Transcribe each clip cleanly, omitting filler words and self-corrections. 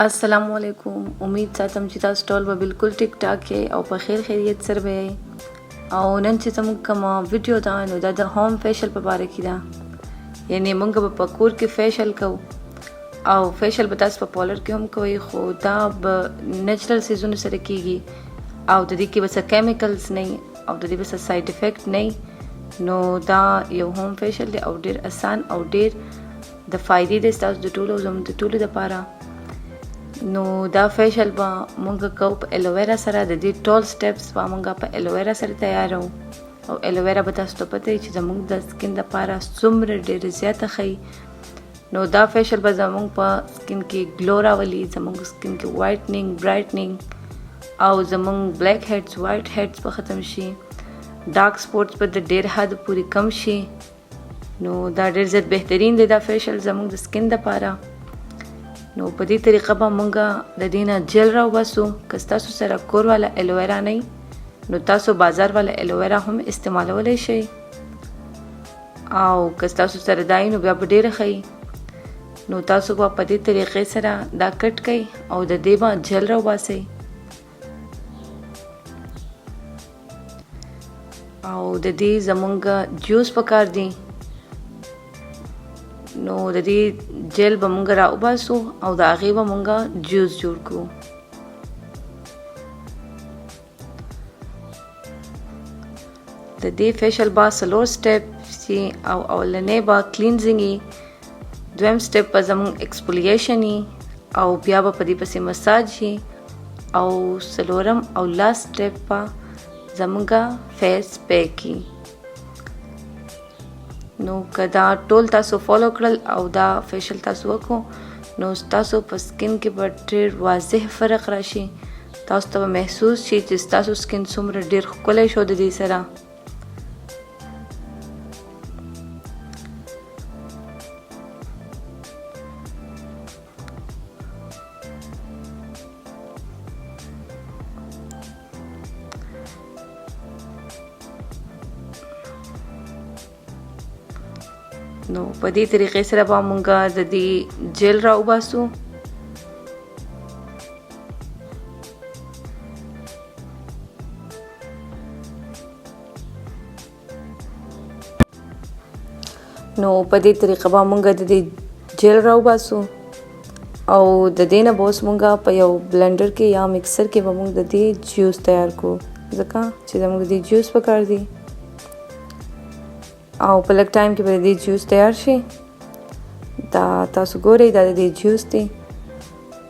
السلام علیکم. امید ساتم چې تاسو ټول به بالکل ټیک ټاک یې او په خیر خیریت سره به یې. او نن چې زموږ کومه ویډیو ده نو دا د هوم فیشل په باره کې ده. یعنې موږ به په کور کې فیشل کوو او فیشل به تاسو په پارلر کې هم کوئ، خو دا به نیچرل سیزونو سره کیږي او د دې کې به څه کیمیکلز نه او د دې به څه ساید افیکټ نه. نو دا یو هوم فیشل دی او ډیر آسان او ډیر د فایدې دی ستاسو د ټولو زموږ د ټولو دپاره. نو دا فیشل به مونږ کوو په الوویرا سره. د دې ټول سټیپس به مونږ په الوویرا سره تیارو او الوویرا به تاسو ته پته وي چې زموږ د سکین دپاره څومره ډېره زیاته ښیي. نو دا فیشل به زموږ په سکین کې ګلو راولي، زموږ سکین کې وایټنینګ، برایټنینګ او زموږ بلیک هیډز، وایټ هیډز به ختم شي، ډارک سپوټس به د ډېر حد پورې کم شي. نو دا ډېر زیات بهترین دی دا فیشل زموږ د سکین دپاره. نو په دې طریقه به مونږ د دې نه جل راوباسو. که ستاسو سره کور والا الوویرا نه نو تاسو بازار والا الوویرا هم استعمالولی شئ او که ستاسو سره دا نو بیا به ډېره ښیي. نو تاسو به په دې طریقې سره دا کټ کئ او د دې به جل راوباسئ او د دې زمونږ جوس پکار دی. نو د دې جیل به مونږ را وباسو او د هغې به مونږ جوس جوړ کړو. د دې فیشل به 4 سټیپ سي او اولنی به کلینزینګ وي، دویم سټیپ به زمونږ ایکسپولیشن وي او بیا به په دې پسې مساج وي او څلورم او لاست سټیپ به زمونږ فیس پیک وي. نو که دا ټول تاسو فالو کړل او دا فیشل تاسو وکړو نو تاسو په سکین کې به ډېر واضح فرق راشي. تاسو ته به محسوس شي چې ستاسو سکین څومره ډېر ښکلی شو د دې سره. نو په دې طریقې سره به مونږ د دې جیل را وباسو. نو په دې طریقه به مونږ د دې جیل را وباسو او د دې نه به اوس مونږ په یو بلنډر کې یا مکسر کې به مونږ د دې جوس تیار کړو، ځکه چې زموږ د دې جوس پکار دی او په لږ ټایم کې به د دې جوس تیار شي. دا تاسو ګورئ دا د دې جوس دی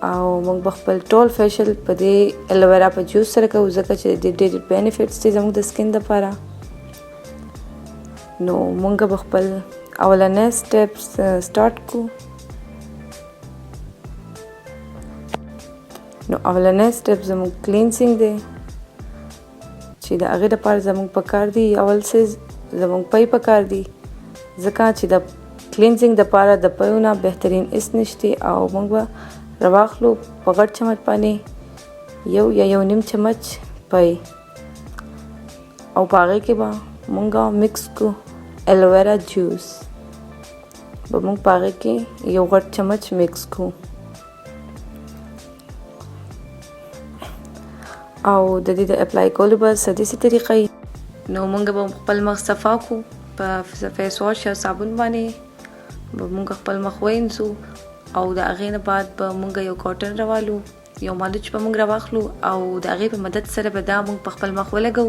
او موږ به خپل ټول فیشل په دې الوویرا په جوس سره کوو، ځکه چې د دې ډېر بینیفټس دي زموږ د سکین دپاره. نو موږ به خپل اولنی سټیپ سټارټ کړو. نو اولنی سټیپ زموږ کلینزینګ دی چې د هغې دپاره زموږ پکار دی اول څه زموږ پی پکار دی، ځکه چې د کلینزینګ دپاره د پیو نه بهترین هېڅ نشته. او موږ به راواخلو په غټ چمچ باندې یو یا یو نیم چمچ پی او په هغې کې به موږ مکس کړو الوویرا جوس. به موږ په هغې کې یو غټ چمچ مکس کړو او د دې د اپلای کولو به داسې طریقه وي. نو مونږ به خپل مخ صفا کړو په فیس واش یا صابون باندې به مونږ خپل مخ وینځو او د هغې نه بعد به مونږ یو کاټن راوالو، یو مالچ به مونږ راواخلو او د هغې په مدد سره به دا مونږ په خپل مخ ولګو.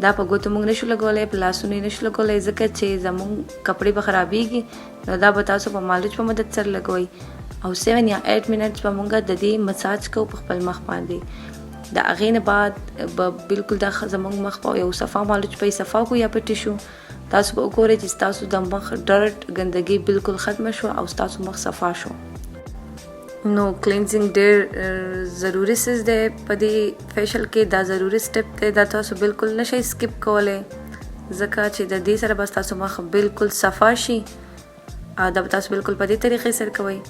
دا په ګوتو مونږ نشو لګولی، په لاسونو یې نشو لګولی، ځکه چې زمونږ کپړې به خرابېږي. نو دا به تاسو په مالچ په مدد سره لګوئ او 7 یا 8 منټس به مونږ د دې مساج کوو په خپل مخ باندې. د هغې نه بعد به بالکل دا زموږ مخ په یو صفا مالچ په صفا کو یا په ټیشو تاسو به وګورئ چې ستاسو د مخ ډرټ ګندګي بالکل ختمه شو او ستاسو مخ صفا شو. نو کلینزینګ ډېر ضروري څیز دی په دې فیشل کې. دا ضروري سټیپ دی، دا تاسو بالکل نشئ سکپ کولی، ځکه چې د دې سره به ستاسو مخ بالکل صفا شي. دا به تاسو بالکل په دې طریقې سره کوئ.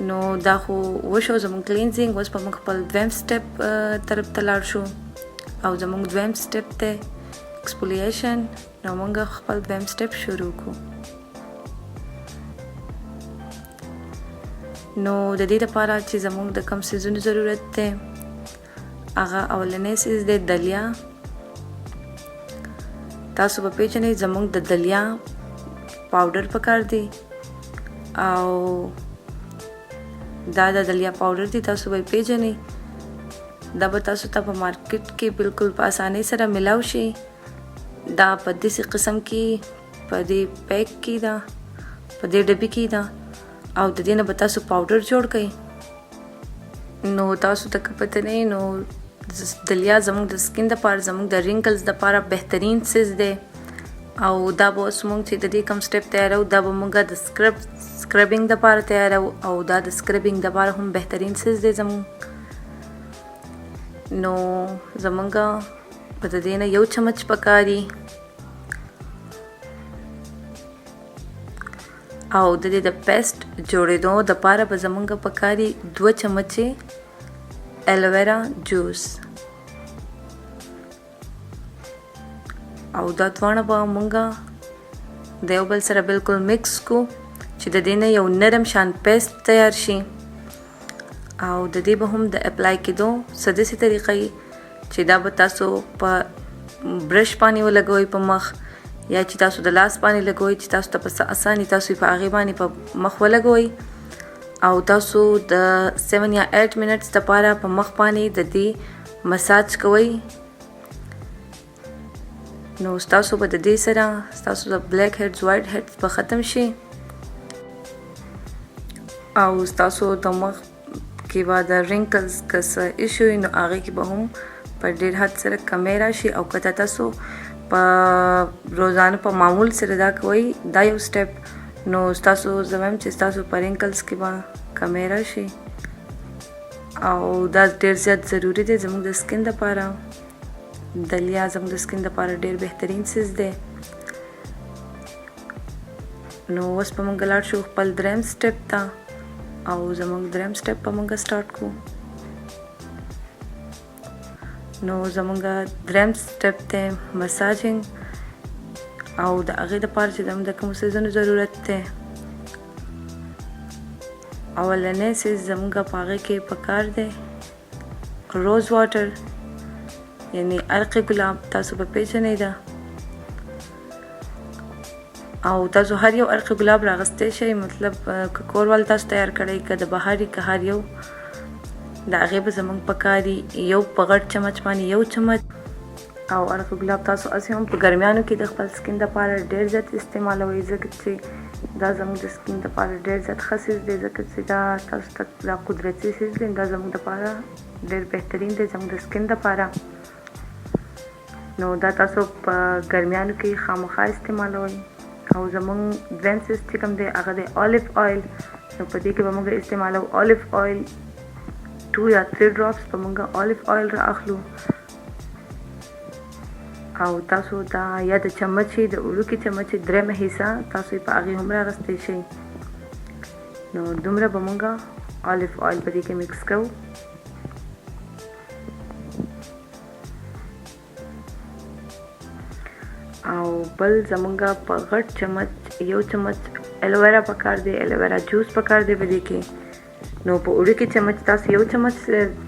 نو دا خو وشو زموږ کلینزینګ. اوس به موږ خپل دویم سټیپ طرف ته لاړ شو او زموږ دویم سټیپ دی ایکسپولیشن. نو موږ خپل دویم سټیپ شروع کړو. نو د دې لپاره چې زموږ د کوم سیزونو ضرورت دی هغه اولنی سیز دی دلیا. تاسو به پیژنئ زموږ د دلیا پاوډر پکار دی او دا د دلیا پاوډر دی تاسو به پیژنئ. دا به تاسو ته په مارکیټ کې بالکل په اسانۍ سره ملاو شي. دا په داسې قسم کې په دې پیک کې ده په دې ډبي کې ده او د دې نه به تاسو پاوډر جوړ کړئ. نو تاسو ته که پته نه وي نو دلیا زموږ د سکین دپاره زموږ د رینکلز دپاره بهترین سیز دی او دا به اوس موږ چې د دې کوم سټپ تیارو دا به موږ د سکربینګ دپاره تیارو او دا د سکربینګ دپاره هم بهترین سیز دی زموږ. نو زموږ په د دې نه یو چمچ پکاري او د دې د پیسټ جوړېدو دپاره به زموږ پکاري 2 چمچې الوویرا جوس او دا دواړه به موږ د یو بل سره بالکل مکس کو چې د دې نه یو نرم شان پیسټ تیار شي. او د دې به هم د اپلای کېدو څه داسې طریقه چې دا به تاسو په برش باندې ولګوئ په مخ یا چې تاسو د لاس باندې لګوئ چې تاسو ته په څه اساني تاسو په هغې باندې په مخ ولګوئ او تاسو د 7 یا 8 منټس دپاره په مخ باندې د دې مساج کوئ. نو ستاسو به د دې سره ستاسو د بلیک هیډز وایټ هیډز به ختم شي او ستاسو د مخ کې به د رینکلز که څه ایشو وي نو هغې کې به هم په ډېر حد سره کمی راشي. او که تاسو په روزانه په معمول سره دا کوئ دا یو سټپ نو ستاسو زه وایم چې ستاسو په رینکلز کې به کمی راشي او دا ډېر زیات ضروري دی زموږ د سکین دپاره. دلیا زموږ د سکین دپاره ډېر بهترین سیز دی. نو اوس به موږ لاړ شو خپل دریم سټپ ته او زموږ دریم سټپ به موږ سټارټ کړو. نو زموږ دریم سټپ دی مساجینګ او د هغې دپاره چې زموږ د کومو څیزونو ضرورت دی اولنی سیز زموږ په هغې کې پکار دی روز واټر یعنی عرق ګلاب. تاسو به پیژنئ ده او تاسو هر یو عرق ګلاب راغستی شئ مطلب که کور وال تاسو تیار کړئ که د بهر که هر یو د هغې به زموږ پکاري یو په غټ چمچ باندې یو چمچ او عرق ګلاب تاسو هسې هم په ګرمیانو کې د خپل سکین دپاره ډېر زیات استعمالوئ ځکه چې دا زموږ د سکین دپاره ډېر زیات ښه سیز دی ځکه چې دا تاسو ته دا قدرتي سیز دی دا زموږ دپاره ډېر بهترین دی زموږ د سکین دپاره. نو دا تاسو په ګرمیانو کې خامخا استعمالوئ. او زموږ دریم سیز چې کوم دی هغه دی الیف آیل. نو په دې کې به موږ استعمالو الیف آیل 2 یا 3 ډراپس به موږ الیف آیل را اخلو او تاسو دا یا د چمچې د وړوکي چمچې درېمه حصه تاسو یې په هغې هم راغستی شئ. نو دومره به موږ الیف آیل په دې کې مکس کوو او بل زموږ په غټ چمچ یو چمچ الوویرا پکار دی الوویرا جوس پکار دی په دې کې. نو په وړوکي چمچ تاسو یو چمچ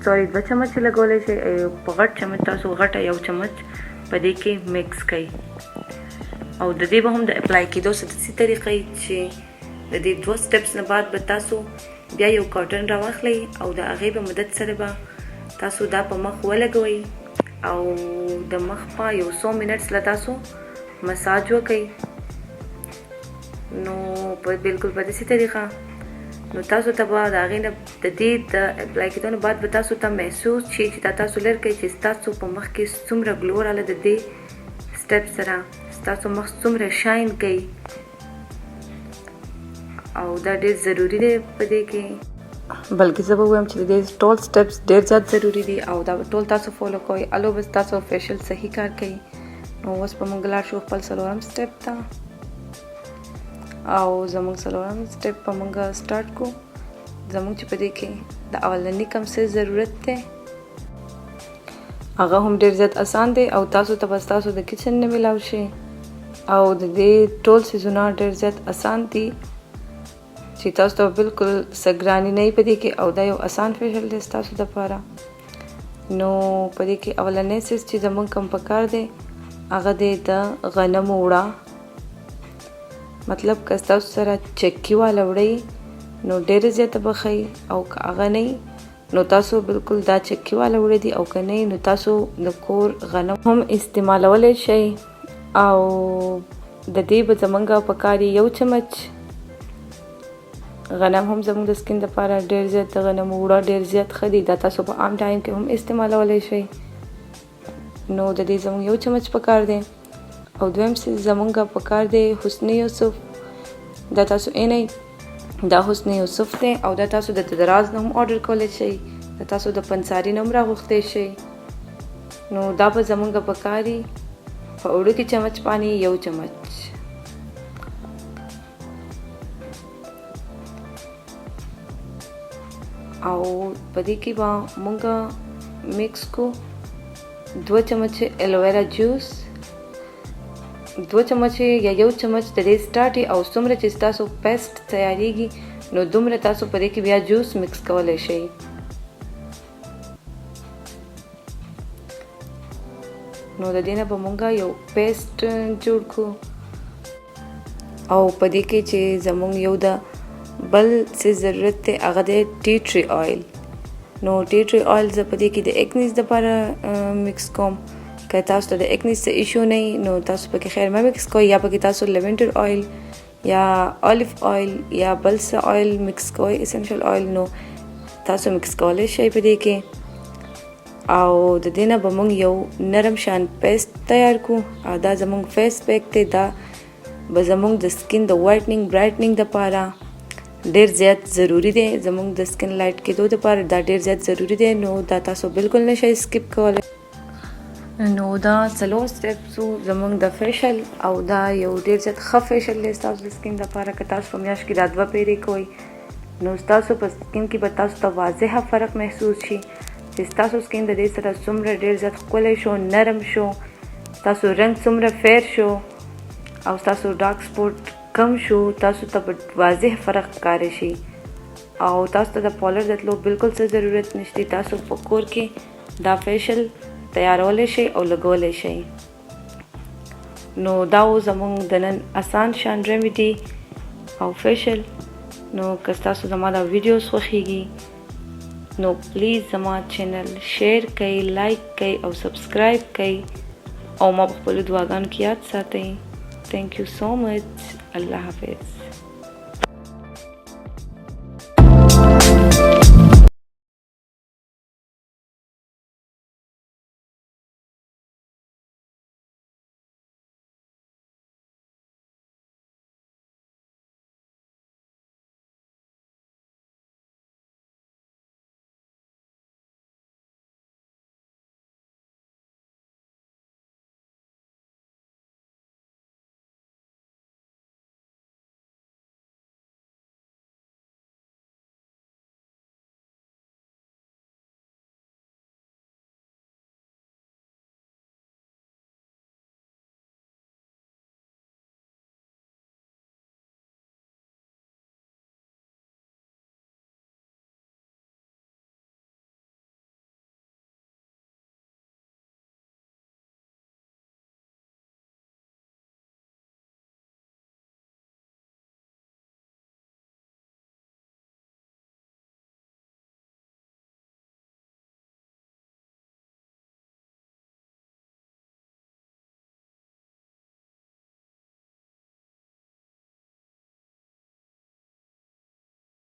2 چمچ لګولی شئ په غټ چمچ تاسو غټه یو چمچ په دې کې مکس کړئ او د دې به هم د اپلای کېدو څه داسې طریقه چې د دې 2 سټپس نه بعد به تاسو بیا یو کاټن راواخلئ او د هغې په مدد سره به تاسو دا په مخ ولګوئ او د مخ په یو 100 منټس له تاسو مساج وکړئ. نو بالکل په داسې طریقه نو تاسو ته به د هغې نه د دې د اپلای کېدو نه بعد به تاسو ته محسوس شي چې دا تاسو لر کوئ چې ستاسو په مخ کې څومره ګلو راغله د دې سټپ سره ستاسو مخ څومره شاین کوي او دا ډېر ضروري دی په دې کې. بلکې زه به ووایم چې د دې ټول سټپس ډېر زیات ضروري دي او دا ټول تاسو فالو کوئ الو بس تاسو فیشل صحیح کار کوي. نو اوس به موږ لاړ شو خپل څلورم سټپ ته او زموږ څلورم سټپ به موږ سټارټ کړو. زموږ چې په دې کې د اولني کوم څه ضرورت دی هغه هم ډېر زیات اسان دی او تاسو ته بس تاسو د کچن نه میلاو شي او د دې ټول څیزونه ډېر زیات اسان دي چې چې تاسو ته بالکل سګرانی نه پدې کې او دا یو آسان فیشل دی تاسو لپاره. نو پدې کې اولنې څه چې زمونږ کم پکار دی هغه دی د غنمو وړه. مطلب که تاسو سره چکی والا وړی نو ډېر زیاته بخی او که هغه نه نو تاسو بالکل دا چکی والا وړی دي او که نه نو تاسو د کور غنم هم استعمالولی شئ. او د دې به زمونږ پکار یو چمچ غنم هم زموږ د سکین لپاره ډېر زیات د غنمو وړه ډېر زیات ښه دي. دا تاسو په عام ټایم کې هم استعمالولی شئ. نو د دې زموږ یو چمچ پکار دی. او دویم څه زموږ پکار دی حسن یوسف. دا تاسو اینئ دا حسن یوسف دی او دا تاسو د دراز نه هم آرډر کولی شئ. دا تاسو د پنساري نه هم راغوښتی شئ. نو دا به زموږ پکاري په اوړه کې چمچ باندې یو چمچ. او په دې کې به مونږ میکس کو 2 چمچ الوویرا جوس، 2 چمچ یا یو چمچ د دې سټارټي او څومره چې تاسو پیسټ تیاریږي نو دومره تاسو په دې کې بیا جوس میکس کولی شئ. نو د دې نه به مونږ یو پیسټ جوړ کړو. او په دې کې چې زمونږ یو د بل څه ضرورت دی هغه دی ټي ټری آیل. نو ټي ټری آیل زه په دې کې د ایکنیز دپاره میکس کوم. که تاسو ته د ایکنیز څه ایشو نه وي نو تاسو پکې خیر مه میکس کوئ، یا پکې تاسو لیونډر آیل یا الیف آیل یا بل څه آیل میکس کوئ اسنشل آیل نو تاسو میکس کولی شئ په دې کې. او د دې نه به مونږ یو نرم شان پیسټ تیار کړو. او دا زمونږ فیس پیک دی. دا به زمونږ د سکین د وایټنینګ برایټنینګ دپاره ډېر زیات ضروری دی. زمونږ د سکین لایټ کېدو دپاره دا ډېر زیات ضروری دی. نو دا تاسو بالکل نشئ سکپ کولی. نو دا 4 سټیپس زمونږ د فیشل او دا یو ډېر زیات ښه فیشل دی ستاسو د سکین دپاره. که تاسو په میاشت کې دا 2 پیرې کوئ نو ستاسو په سکین کې به تاسو ته واضحه فرق محسوس شي چې ستاسو سکین د دې سره څومره ډېر زیات ښکلی شو، نرم شو، ستاسو رنګ څومره فیر شو او ستاسو ډارک سپوټ کم شو. تاسو ته به واضح فرق ښکاره شي. او تاسو ته د پالر د تلو بالکل څه ضرورت نشته. تاسو په کور کې دا فیشل تیارولی شئ او لګولی شئ. نو دا و زمونږ د نن آسان شان ریمیډي او فیشل. نو که تاسو زما دا ویډیوز خوښیږي نو پلیز زما چینل شیر کئ، لایک کئ او سبسکرایب کئ او ما په خپلو دعاګانو کې یاد ساتئ. Thank you so much. Allah Hafiz.